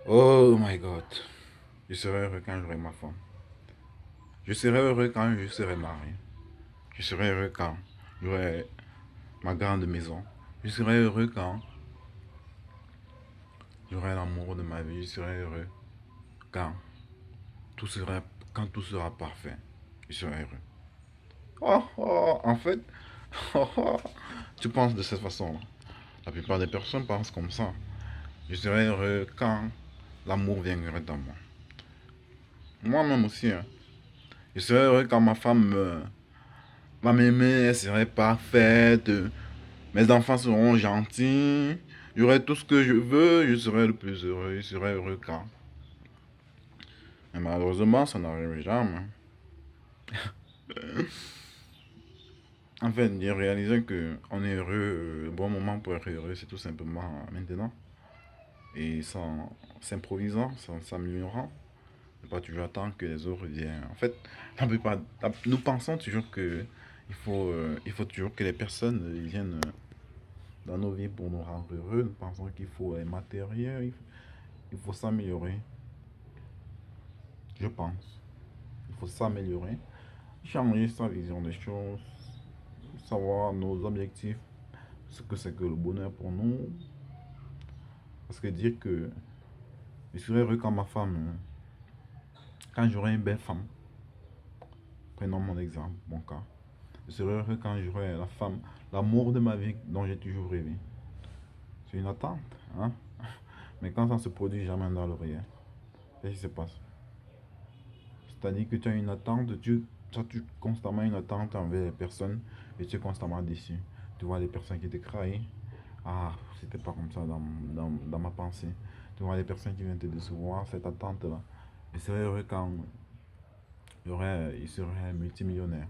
Oh my God. Je serai heureux quand j'aurai ma femme. Je serai heureux quand je serai marié. Je serai heureux quand j'aurai ma grande maison. Je serai heureux quand j'aurai l'amour de ma vie. Je serai heureux quand tout sera, quand tout sera parfait. Je serai heureux. Oh, oh, en fait, oh, oh, tu penses de cette façon-là. La plupart des personnes pensent comme ça. Je serai heureux quand l'amour viendra dans moi. Moi-même aussi, hein. Je serai heureux quand ma femme va m'aimer, elle serait parfaite. Mes enfants seront gentils. J'aurai tout ce que je veux. Je serai le plus heureux. Je serai heureux quand. Mais malheureusement, ça n'arrive jamais. En fait, j'ai réalisé que on est heureux. Le bon moment pour être heureux, c'est tout simplement maintenant. Et sans s'improvisant, sans s'améliorant. Pas toujours attendre que les autres viennent. En fait, nous pensons toujours que il faut toujours que les personnes viennent dans nos vies pour nous rendre heureux. Nous pensons qu'il faut les matériels, il faut s'améliorer. Je pense. Il faut s'améliorer, changer sa vision des choses, savoir nos objectifs, ce que c'est que le bonheur pour nous. Parce que dire que je serais heureux quand ma femme, quand j'aurai une belle femme, prenons mon exemple, mon cas. Je serais heureux quand j'aurai la femme, l'amour de ma vie dont j'ai toujours rêvé. C'est une attente, hein? Mais quand ça se produit jamais dans le réel, qu'est-ce qui se passe? C'est-à-dire que tu as une attente, tu as constamment une attente envers les personnes et tu es constamment déçu. Tu vois les personnes qui te crient. Ah, c'était pas comme ça dans ma pensée. Tu vois les personnes qui viennent te décevoir, cette attente-là. Et c'est heureux quand il serait multimillionnaire.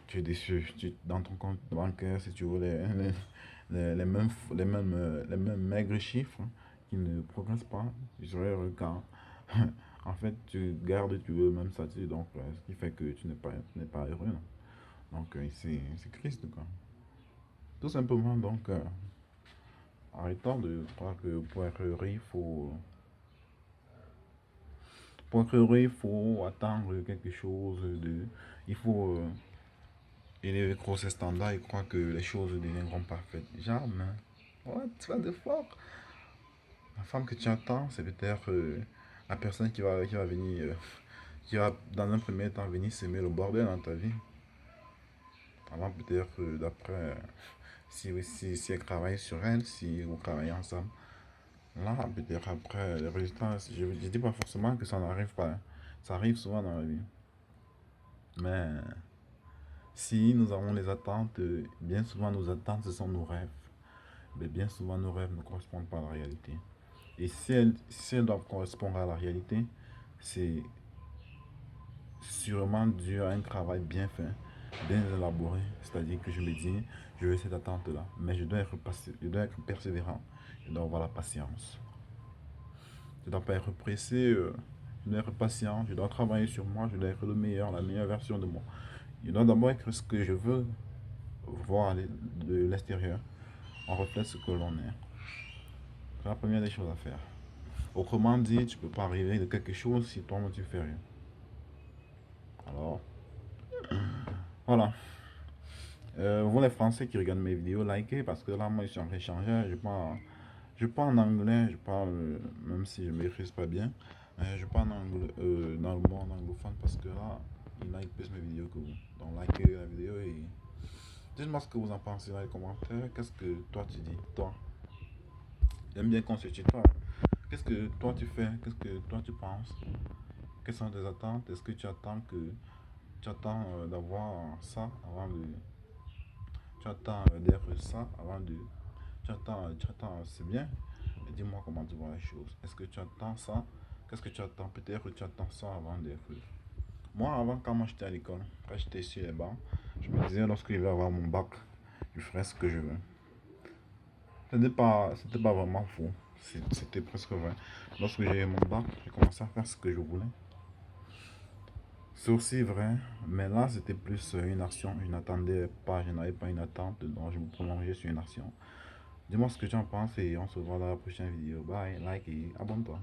Tu es déçu. Dans ton compte bancaire, si tu veux les mêmes maigres chiffres qui ne progressent pas, tu serais heureux quand en fait tu gardes tu veux même ça, donc ce qui fait que tu n'es pas heureux. Non? Donc c'est triste quoi. Tout simplement donc arrêtons de croire que pour être heureux, il faut attendre quelque chose de. Il faut élever trop ses standards et croire que les choses deviendront parfaites. Jamais. What? Tu vas de fort. La femme que tu attends, c'est peut-être la personne qui va venir, qui va dans un premier temps venir s'aimer le bordel dans ta vie. Avant peut-être d'après, si elle travaille sur elle, si vous travaillez ensemble. Là, peut-être après, les résultats, je ne dis pas forcément que ça n'arrive pas, hein. Ça arrive souvent dans la vie. Mais si nous avons les attentes, bien souvent nos attentes, ce sont nos rêves. Mais bien souvent, nos rêves ne correspondent pas à la réalité. Et si elles doivent correspondre à la réalité, c'est sûrement dû à un travail bien fait, bien élaboré. C'est-à-dire que je me dis, je veux cette attente-là. Mais je dois être persévérant. Je dois avoir la patience. Je ne dois pas être pressé. Je dois être patient. Je dois travailler sur moi. Je dois être le meilleur, la meilleure version de moi. Je dois d'abord être ce que je veux voir de l'extérieur. On reflète ce que l'on est. C'est la première des choses à faire. Autrement dit, tu ne peux pas arriver de quelque chose si toi-même tu fais rien. Alors, voilà. Vous les Français qui regardent mes vidéos, likez parce que là, moi, je suis en train d'échanger. Je parle en anglais, je parle, même si je ne maîtrise pas bien, je parle en anglais, dans le monde anglophone parce que là, ils like plus mes vidéos que vous. Donc, likez la vidéo et dites-moi ce que vous en pensez dans les commentaires. Qu'est-ce que toi tu dis? Toi, j'aime bien qu'on se tutoie. Qu'est-ce que toi tu fais? Qu'est-ce que toi tu penses? Quelles sont tes attentes? Est-ce que tu attends d'avoir ça avant de tu attends d'être ça avant de tu attends c'est bien. Et dis-moi comment tu vois les choses. Est-ce que tu attends ça? Qu'est-ce que tu attends? Peut-être que tu attends ça avant d'être. Moi, avant, quand moi j'étais à l'école, quand j'étais sur les bancs, je me disais lorsque je vais avoir mon bac, je ferai ce que je veux. C'était pas vraiment faux. C'était presque vrai. Lorsque j'ai eu mon bac, j'ai commencé à faire ce que je voulais. C'est aussi vrai, mais là c'était plus une action. Je n'attendais pas, je n'avais pas une attente, donc je me prolongeais sur une action. Dis-moi ce que tu en penses et on se voit dans la prochaine vidéo. Bye, like et abonne-toi.